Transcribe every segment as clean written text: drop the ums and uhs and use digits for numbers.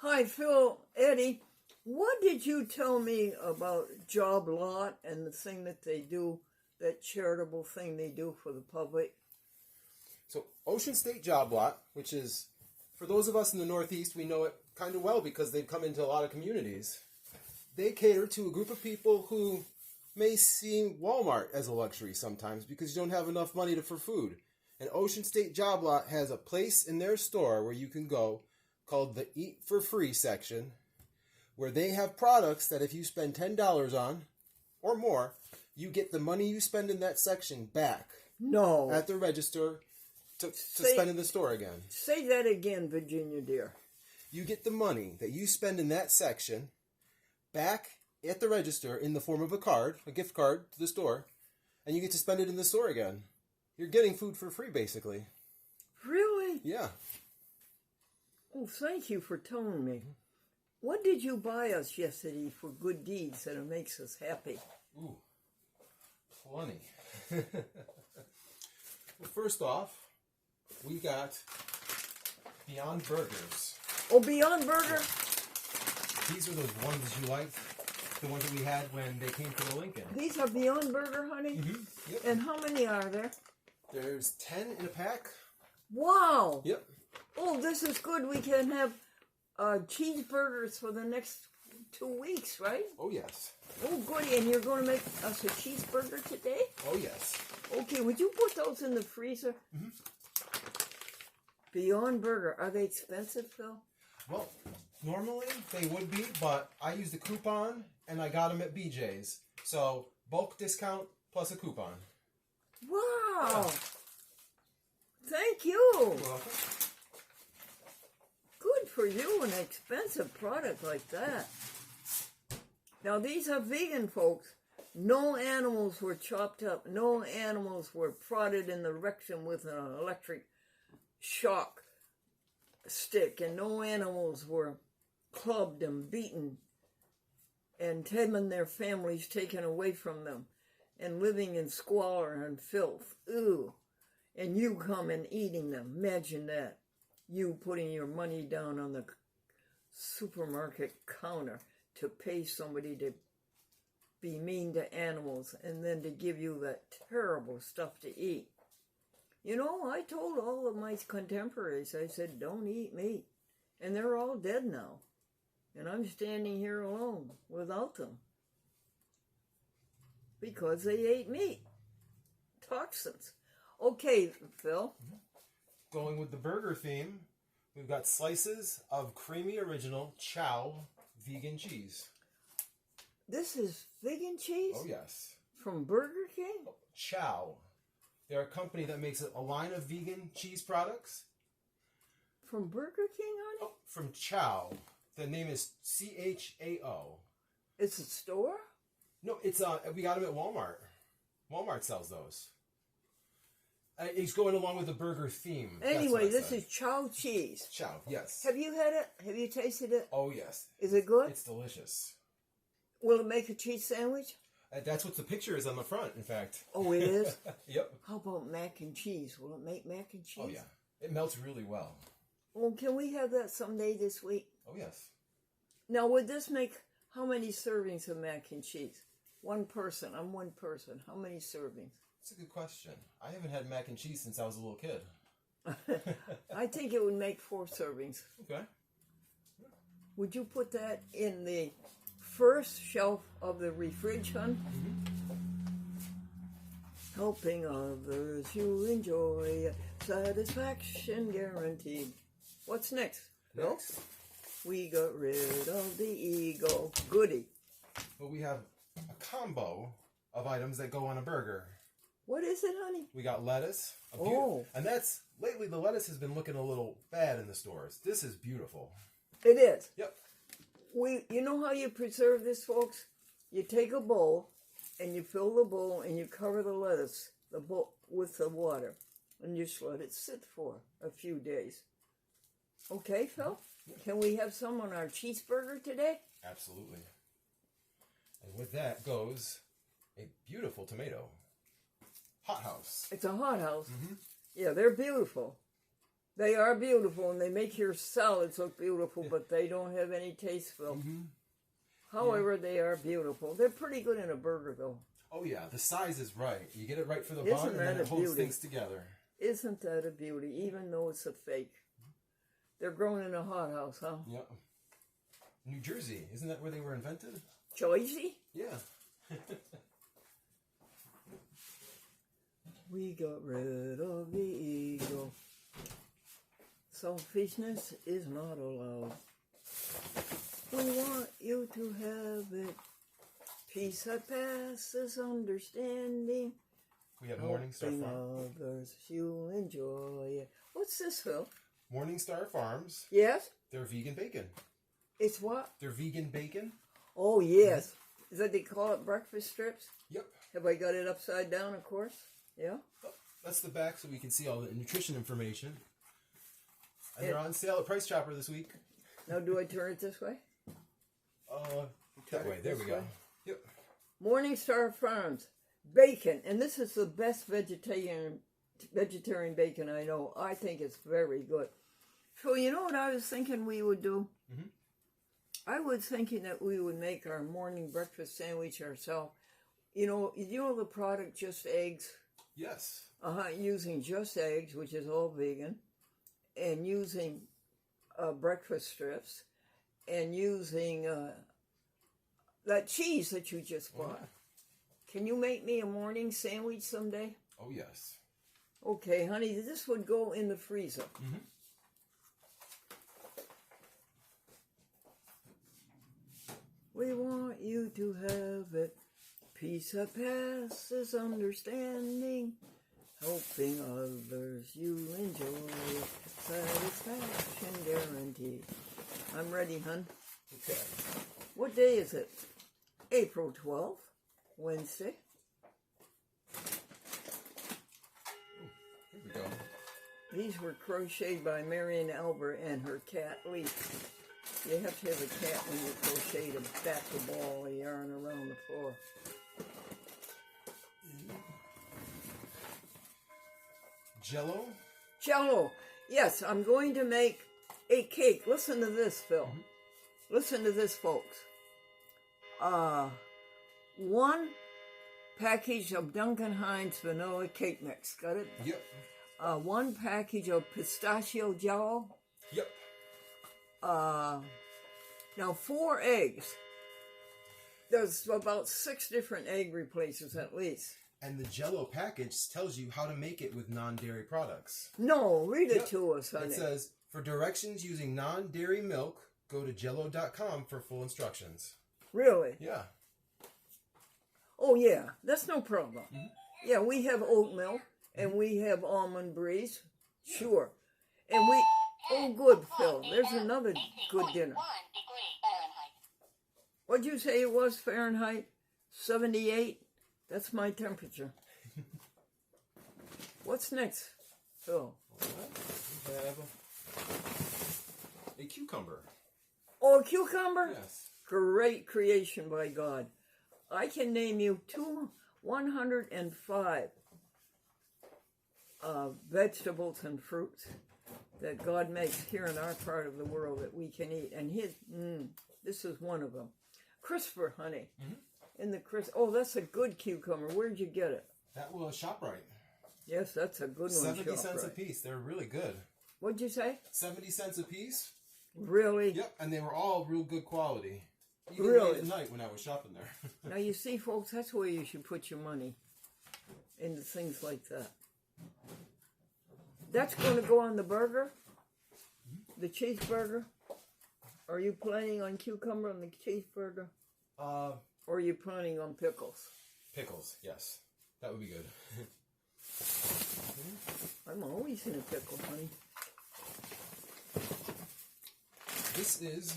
Hi, Phil, Eddie. What did you tell me about Job Lot and the thing that they do, that charitable thing they do for the public? So Ocean State Job Lot, which is, for those of us in the Northeast, we know it kind of well because they've come into a lot of communities. They cater to a group of people who may see Walmart as a luxury sometimes because you don't have enough money for food. And Ocean State Job Lot has a place in their store where you can go called the Eat for Free section, where they have products that if you spend $10 on or more, you get the money you spend in that section back No. at the register to spend in the store again. Say that again, Virginia dear. You get the money that you spend in that section back at the register in the form of a card, a gift card to the store, and you get to spend it in the store again. You're getting food for free, basically. Really? Yeah. Oh, thank you for telling me. What did you buy us yesterday for good deeds that it makes us happy? Ooh, plenty. Well, first off, we got Beyond Burgers. Oh, Beyond Burger? These are those ones that you liked, the ones that we had when they came to the Lincoln. These are Beyond Burger, honey? Mm-hmm. Yep. And how many are there? There's 10 in a pack. Wow! Yep. Oh, this is good. We can have cheeseburgers for the next 2 weeks, right? Oh, yes. Oh, goody. And you're going to make us a cheeseburger today? Oh, yes. Okay, would you put those in the freezer? Mm-hmm. Beyond Burger. Are they expensive, Phil? Well, normally they would be, but I used a coupon and I got them at BJ's. So, bulk discount plus a coupon. Wow! Thank you! You're welcome. Good for you, an expensive product like that. Now, these are vegan, folks. No animals were chopped up. No animals were prodded in the rectum with an electric shock stick. And no animals were clubbed and beaten and them and their families taken away from them and living in squalor and filth. Ooh. And you come and eating them. Imagine that. You putting your money down on the supermarket counter to pay somebody to be mean to animals and then to give you that terrible stuff to eat. You know, I told all of my contemporaries, I said, don't eat meat. And they're all dead now. And I'm standing here alone without them. Because they ate meat. Toxins. Okay, Phil. Going with the burger theme, we've got slices of creamy original Chow vegan cheese. This is vegan cheese? Oh, yes. From Burger King? Chow. They're a company that makes a line of vegan cheese products. From Burger King, honey? Oh, from Chow. The name is CHAO. It's a store? No, it's we got them at Walmart. Walmart sells those. It's going along with the burger theme. Anyway, this is Chow cheese. Chow, yes. Have you had it? Have you tasted it? Oh, yes. Is it good? It's delicious. Will it make a cheese sandwich? That's what the picture is on the front, in fact. Oh, it is? Yep. How about mac and cheese? Will it make mac and cheese? Oh, yeah. It melts really well. Well, can we have that someday this week? Oh, yes. Now, would this make how many servings of mac and cheese? One person. I'm one person. How many servings? That's a good question. I haven't had mac and cheese since I was a little kid. I think it would make 4 servings. Okay. Would you put that in the first shelf of the refrigerator? Mm-hmm. Helping others you enjoy, satisfaction guaranteed. What's next? Next, We got rid of the ego. Goody. well, we have a combo of items that go on a burger. What is it, honey? We got lettuce. Oh. And that's, lately the lettuce has been looking a little bad in the stores. This is beautiful. It is. Yep. You know how you preserve this, folks? You take a bowl, and you fill the bowl, and you cover the lettuce with the water, and you just let it sit for a few days. Okay, Phil? Can we have some on our cheeseburger today? Absolutely. And with that goes a beautiful tomato. Hot house. It's a hot house. Mm-hmm. Yeah, they're beautiful. They are beautiful, and they make your salads look beautiful, but they don't have any taste, Phil. However, they are beautiful. They're pretty good in a burger, though. Oh yeah, the size is right. You get it right for the Isn't bun, and that then a it holds beauty? things together. Isn't that a beauty, even though it's a fake? They're grown in a hothouse, huh? Yep. New Jersey, isn't that where they were invented? Jersey? Yeah. We got rid of the ego. Selfishness is not allowed. We want you to have it. Peace that passes understanding. We have Morningstar Helping Farms. others, you'll enjoy it. What's this, Phil? Morningstar Farms. Yes? They're vegan bacon. It's what? They're vegan bacon. Oh, yes. Is that they call it breakfast strips? Yep. Have I got it upside down, of course? Yeah? Oh, that's the back, so we can see all the nutrition information. And they're on sale at Price Chopper this week. Now, do I turn it this way? That way. There we This go. way? Yep. Morningstar Farms. Bacon. And this is the best vegetarian bacon I know. I think it's very good. So, you know what I was thinking we would do? Mhm. I was thinking that we would make our morning breakfast sandwich ourselves. You know the product Just Eggs? Yes. Using Just Eggs, which is all vegan, and using breakfast strips, and using that cheese that you just bought. Can you make me a morning sandwich someday? Oh, yes. Okay, honey, this would go in the freezer. We want you to have it. Peace that passes understanding. Helping others, you enjoy it. Satisfaction guaranteed. I'm ready, hun. Okay. What day is it? April 12th, Wednesday. Here we go. These were crocheted by Marion Albert and her cat Lee. You have to have a cat when you crochet to bat the ball of yarn around the floor. Jello. Jello. Yes, I'm going to make a cake. Listen to this, Phil. Listen to this, folks. 1 package of Duncan Hines vanilla cake mix. Got it? Yep. 1 package of pistachio jello. Yep. Now 4 eggs. There's about 6 different egg replacers at least. And the Jello package tells you how to make it with non-dairy products. No, read it Yep. to us, honey. It says, for directions using non-dairy milk, go to jello.com for full instructions. Really? Yeah. Oh, yeah. That's no problem. Yeah, we have oat milk, and we have almond breeze. Sure. And we... Oh, good, Phil. There's another good dinner. What'd you say it was, Fahrenheit? 78? That's my temperature. What's next, Phil? We have a cucumber. Oh, a cucumber? Yes. Great creation by God. I can name you 105 vegetables and fruits that God makes here in our part of the world that we can eat. And this is one of them. Crisper, honey. In the oh, that's a good cucumber. Where'd you get it? That was ShopRite. Yes, that's a good one. 70 cents a ShopRite. piece. They're really good. What'd you say? 70 cents a piece. Really? Yep, and they were all real good quality. Even Really? late at night when I was shopping there. Now you see, folks, that's where you should put your money, into things like that. That's going to go on the burger, the cheeseburger. Are you planning on cucumber on the cheeseburger? Or are you planning on pickles? Pickles, yes. That would be good. I'm always in a pickle, honey. This is...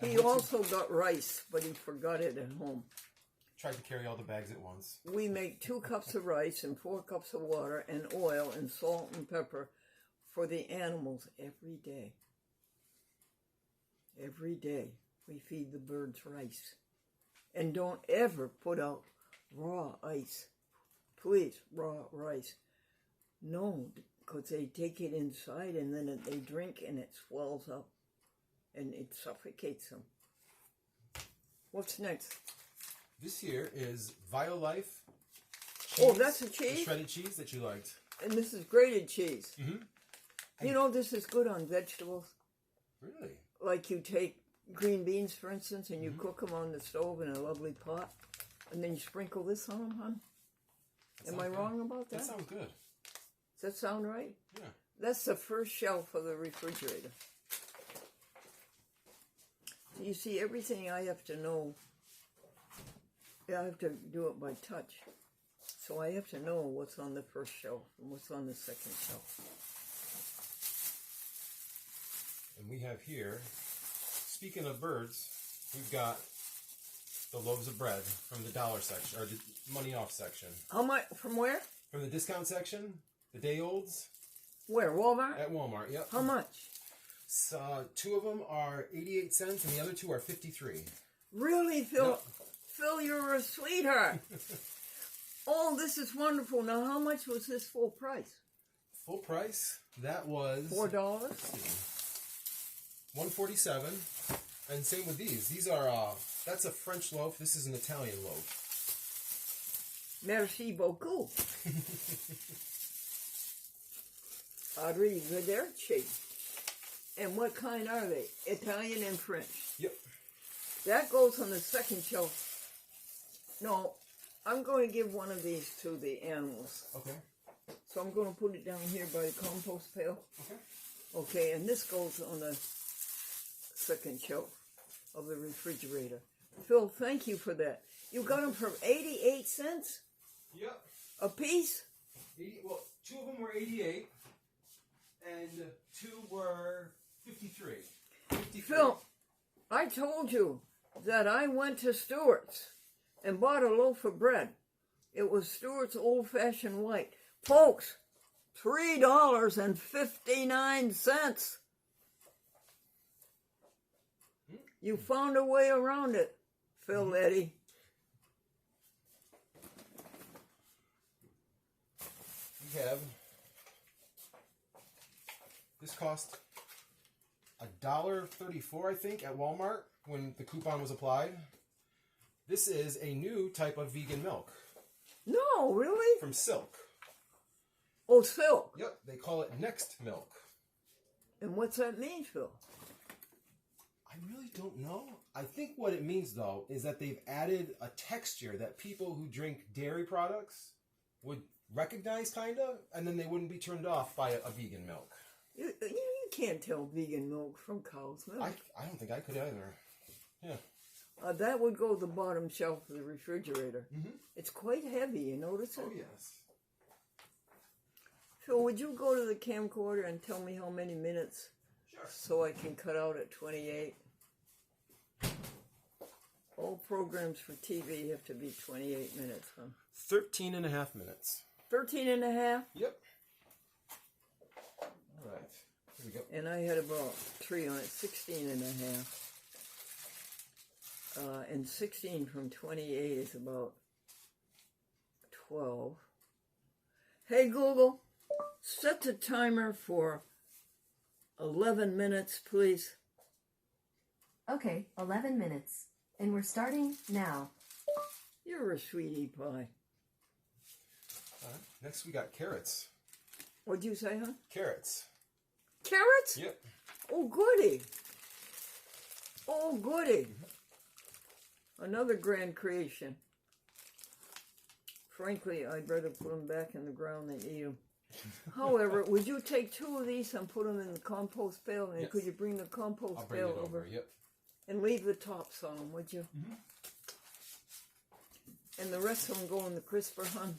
He also got rice, but he forgot it at home. Tried to carry all the bags at once. We make 2 cups of rice and 4 cups of water and oil and salt and pepper for the animals every day. Every day we feed the birds rice. And don't ever put out raw ice. Please, raw rice. No, because they take it inside and then they drink and it swells up and it suffocates them. What's next? This here is Violife. Oh, that's a The cheese? shredded cheese that you liked. And this is grated cheese. Mm-hmm. You know, this is good on vegetables. Really? Like you take green beans, for instance, and you cook them on the stove in a lovely pot, and then you sprinkle this on them, hon. Am I wrong about that? That sounds good. Does that sound right? Yeah. That's the first shelf of the refrigerator. You see, everything I have to know, I have to do it by touch. So I have to know what's on the first shelf and what's on the second shelf. And we have here, speaking of birds, we've got the loaves of bread from the dollar section, or the money off section. How much? From where? From the discount section, the day olds Where? Walmart? at Walmart, yep. How much? So, 2 of them are 88 cents and the other 2 are 53. Really, Phil? Yep. Phil, you're a sweetheart. Oh, this is wonderful. Now, how much was this full price? Full price, that was $4? $147. And same with these. These are, that's a French loaf. This is an Italian loaf. Merci beaucoup. Audrey, good there, cheap. And what kind are they? Italian and French. Yep. That goes on the second shelf. No, I'm going to give one of these to the animals. Okay. So I'm going to put it down here by the compost pail. Okay. Okay, and this goes on the second shelf of the refrigerator. Phil, thank you for that. You got them for 88 cents Yep. a piece? 80, well, 2 of them were 88 and 2 were 53. 53. Phil, I told you that I went to Stewart's and bought a loaf of bread. It was Stewart's old-fashioned white. Folks, $3.59. You found a way around it, Phil Eddy. We have, this cost $1.34, I think, at Walmart when the coupon was applied. This is a new type of vegan milk No, really? from Silk. Oh, Silk. Yep, they call it Next Milk. And what's that mean, Phil? I really don't know. I think what it means, though, is that they've added a texture that people who drink dairy products would recognize, kind of, and then they wouldn't be turned off by a vegan milk. You can't tell vegan milk from cow's milk. I don't think I could either. Yeah. That would go to the bottom shelf of the refrigerator. Mm-hmm. It's quite heavy, you notice it? Oh, yes. Phil, would you go to the camcorder and tell me how many minutes Sure. so I can cut out at 28? All programs for TV have to be 28 minutes, huh? 13 and a half minutes. 13 and a half? Yep. All right. Here we go. And I had about 3 on it, 16 and a half. And 16 from 28 is about 12. Hey, Google, set the timer for 11 minutes, please. Okay, 11 minutes. And we're starting now. You're a sweetie pie. All right. Next, we got carrots. What'd you say, huh? Carrots. Carrots? Yep. Oh, goody. Oh, goody. Another grand creation. Frankly, I'd rather put them back in the ground than eat them. However, would you take 2 of these and put them in the compost pail? And Yes. could you bring the compost I'll bring pail it over. Yep. and leave the tops on them, would you? Mhm. And the rest of them go in the crisper, hun.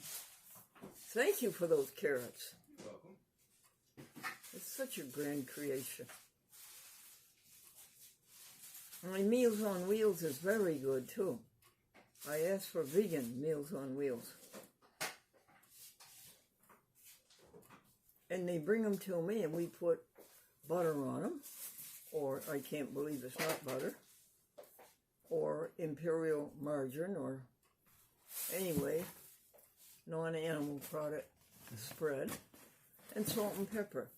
Thank you for those carrots. You're welcome. It's such a grand creation. My Meals on Wheels is very good, too. I asked for vegan Meals on Wheels. And they bring them to me, and we put butter on them. Or, I can't believe it's not butter. Or imperial margarine, or anyway, non-animal product spread. and salt and pepper.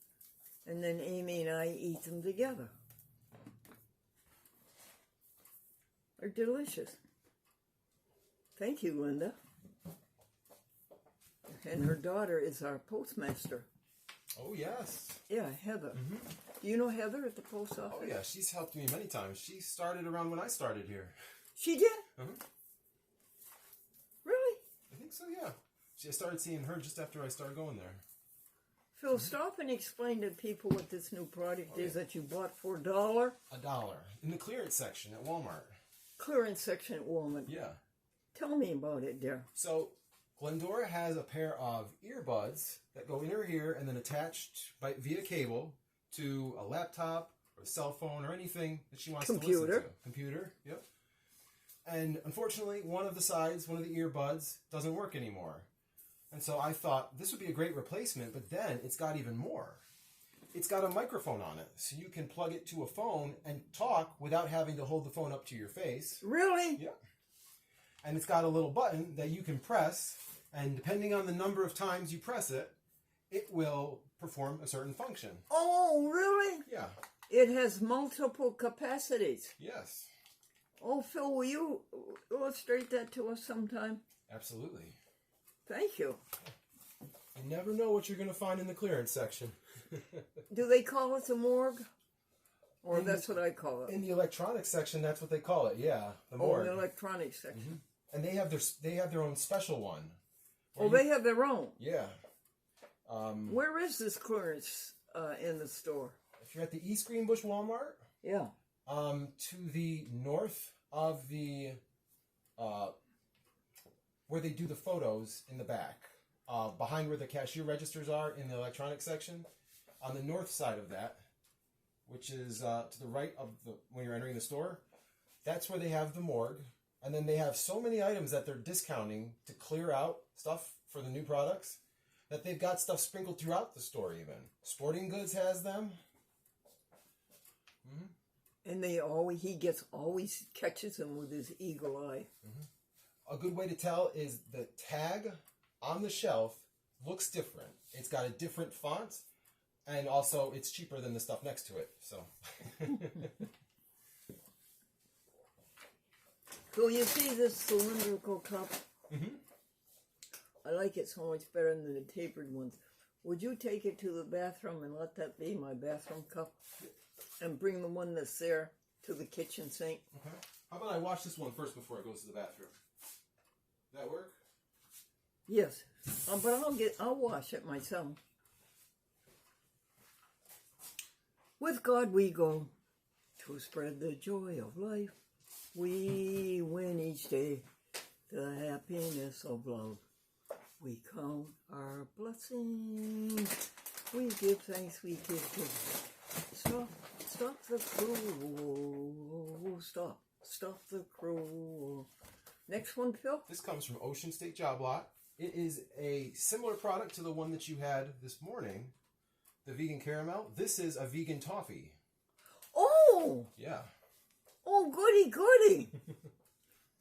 And then Amy and I eat them together. They're delicious. Thank you, Linda. And her daughter is our postmaster. Oh, yes. Yeah, Heather. Do you know Heather at the post office? Oh, yeah. She's helped me many times. She started around when I started here. She did? Really? I think so, yeah. I started seeing her just after I started going there. Phil, stop and explain to people what this new product is that you bought for $1. $1 in the clearance section at Walmart. Clearance section at Walmart. Yeah. Tell me about it, dear. So, Glendora has a pair of earbuds that go in her ear and then attached via cable to a laptop or a cell phone or anything that she wants to listen to. Computer, yep. And unfortunately, one of the earbuds, doesn't work anymore. And so I thought this would be a great replacement, but then it's got even more. It's got a microphone on it, so you can plug it to a phone and talk without having to hold the phone up to your face. Really? Yeah. And it's got a little button that you can press, and depending on the number of times you press it, it will perform a certain function. Oh, really? Yeah. It has multiple capacities. Yes. Oh, Phil, will you illustrate that to us sometime? Absolutely. Thank you. You never know what you're going to find in the clearance section. Do they call it the morgue? Or that's what I call it. In the electronics section, that's what they call it. Yeah, the Oh, morgue. the electronics section. And they have their own special one. Oh, they have their own. Yeah. Where is this clearance in the store? If you're at the East Greenbush Walmart, Yeah. to the north of the where they do the photos in the back, behind where the cashier registers are in the electronics section, on the north side of that, which is to the right of when you're entering the store, that's where they have the morgue. And then they have so many items that they're discounting to clear out stuff for the new products that they've got stuff sprinkled throughout the store even. Sporting Goods has them. And he always catches them with his eagle eye. A good way to tell is the tag on the shelf looks different. It's got a different font, and also it's cheaper than the stuff next to it. So, So you see this cylindrical cup? I like it so much better than the tapered ones. Would you take it to the bathroom and let that be my bathroom cup? And bring the one that's there to the kitchen sink? okay. How about I wash this one first before it goes to the bathroom? That work? Yes. But I'll wash it myself. With God we go to spread the joy of life. We win each day the happiness of love. We count our blessings. We give thanks, we give joy. Stop the crew. Stop the crew. Next one, Phil. This comes from Ocean State Job Lot. It is a similar product to the one that you had this morning, the vegan caramel. This is a vegan toffee. Oh! Yeah. Oh, goody, goody.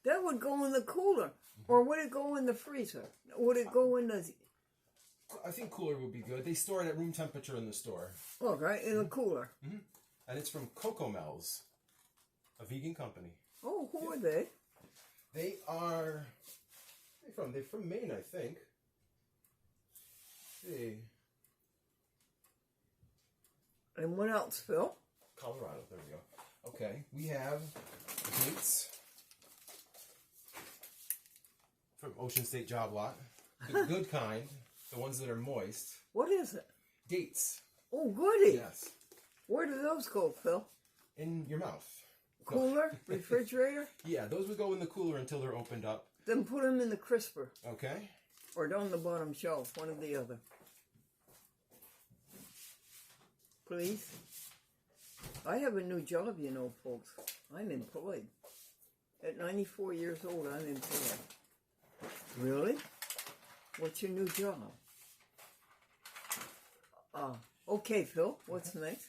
That would go in the cooler. Or would it go in the freezer? Would it go in the... I think cooler would be good. They store it at room temperature in the store. Oh, right, in the cooler. And it's from Coco Mel's, a vegan company. Oh, who are they? They're from Maine, I think. Let's see. And what else, Phil? Colorado, there we go. Okay, we have dates from Ocean State Job Lot. The good kind, the ones that are moist. What is it? Dates. Oh, goody. Yes. Where do those go, Phil? In your mouth. Cooler? Refrigerator? Yeah, those would go in the cooler until they're opened up. Then put them in the crisper. Okay. Or down the bottom shelf, one or the other. Please. I have a new job, you know, folks. I'm employed. At 94 years old, I'm employed. Really? What's your new job? Okay, Phil. What's next?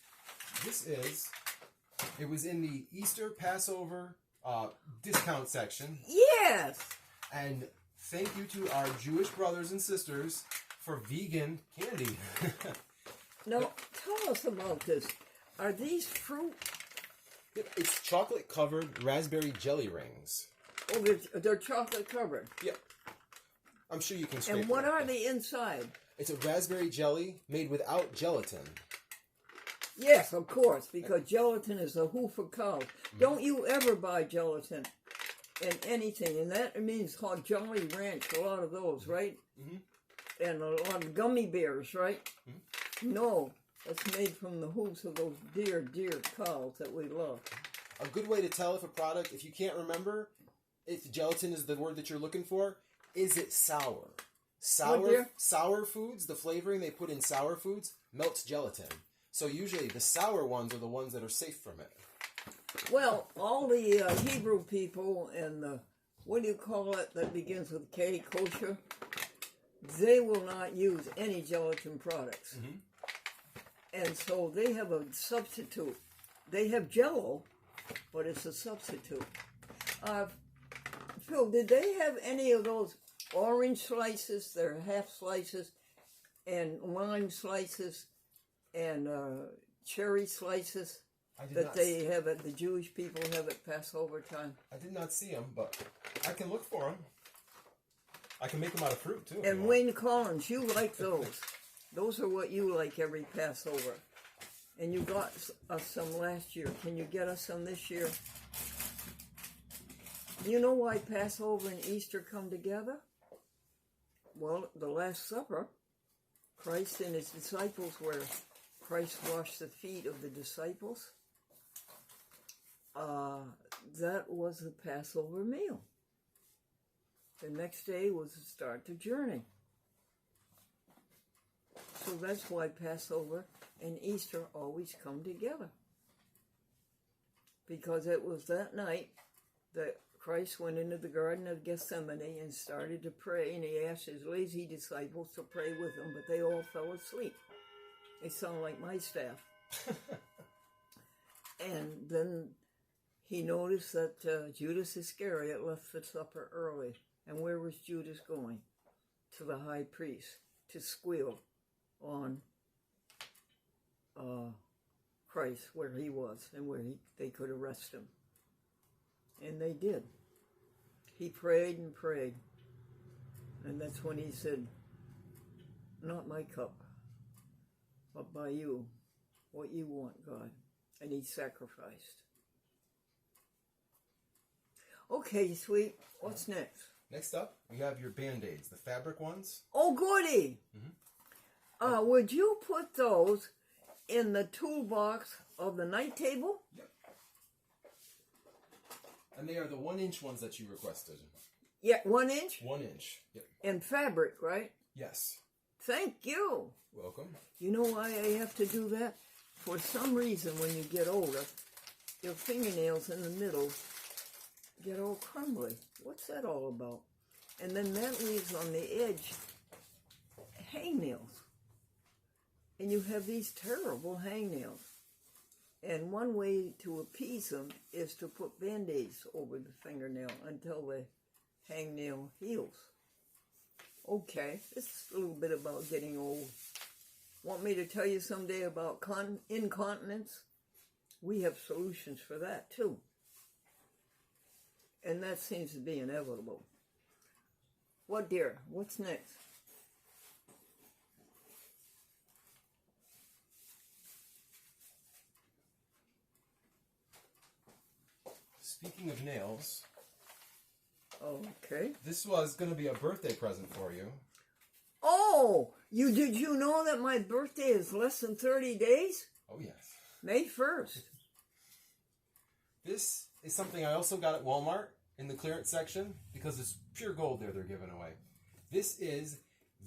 It was in the Easter Passover discount section. Yes! And thank you to our Jewish brothers and sisters for vegan candy. Now, tell us about this. Are these fruit? It's chocolate covered raspberry jelly rings. Oh, they're chocolate covered. Yeah. I'm sure you can scrape And what them. are they inside? It's a raspberry jelly made without gelatin. Yes, of course, because gelatin is a hoof of cows. Don't you ever buy gelatin in anything, and that means hot Jolly Ranch, a lot of those, right? Mm-hmm. And a lot of gummy bears, right? Mm-hmm. No, it's made from the hooves of those dear cows that we love. A good way to tell if a product, if you can't remember, if gelatin is the word that you're looking for, is it sour? Sour foods, the flavoring they put in sour foods, melts gelatin. So usually the sour ones are the ones that are safe from it. Well, all the Hebrew people and the, what do you call it, that begins with K, kosher, they will not use any gelatin products. Mm-hmm. And so they have a substitute. They have Jell-O, but it's a substitute. Phil, did they have any of those orange slices, they're half slices, and lime slices, and cherry slices that they have at the Jewish people have at Passover time? I did not see them, but I can look for them. I can make them out of fruit too. And Wayne Collins, you like those. Those are what you like every Passover. And you got us some last year. Can you get us some this year? Do you know why Passover and Easter come together? Well, the Last Supper, Christ and his disciples, where Christ washed the feet of the disciples, that was the Passover meal. The next day was to start the journey. So that's why Passover and Easter always come together. Because it was that night that Christ went into the Garden of Gethsemane and started to pray, and he asked his lazy disciples to pray with him, but they all fell asleep. They sound like my staff. And then he noticed that Judas Iscariot left the supper early. And where was Judas going? To the high priest to squeal on Christ, where he was and where they could arrest him. And they did. He prayed and prayed. And that's when he said, "Not my cup, but by you, what you want, God." And he sacrificed. Okay, sweet. What's next? Next up, we have your Band-Aids, the fabric ones. Oh, goody! Mm-hmm. Would you put those in the toolbox of the night table? Yep. And they are the 1-inch ones that you requested. Yeah, 1 inch? 1 inch. Yep. And fabric, right? Yes. Thank you. Welcome. You know why I have to do that? For some reason, when you get older, your fingernails in the middle get all crumbly. What's that all about? And then that leaves on the edge hangnails. And you have these terrible hangnails. And one way to appease them is to put Band-Aids over the fingernail until the hangnail heals. Okay, this is a little bit about getting old. Want me to tell you someday about incontinence? We have solutions for that too. And that seems to be inevitable. What, dear? What's next? Speaking of nails, okay. this was going to be a birthday present for you. Oh, did you know that my birthday is less than 30 days? Oh, yes. May 1st. This is something I also got at Walmart in the clearance section because it's pure gold there they're giving away. This is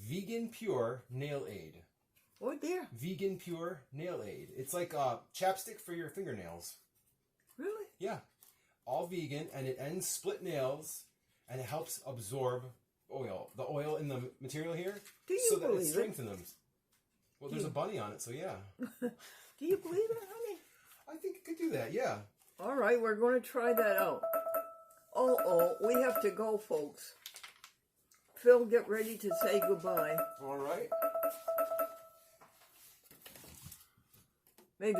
Vegan Pure Nail Aid. Oh, dear. Vegan Pure Nail Aid. It's like a chapstick for your fingernails. Really? Yeah. All vegan, and it ends split nails, and it helps absorb oil. The oil in the material here. Do you so that believe it strengthens them. Well, there's a bunny on it, so yeah. Do you believe it, honey? I think it could do that, yeah. All right, we're going to try that out. Oh, we have to go, folks. Phil, get ready to say goodbye. All right. May the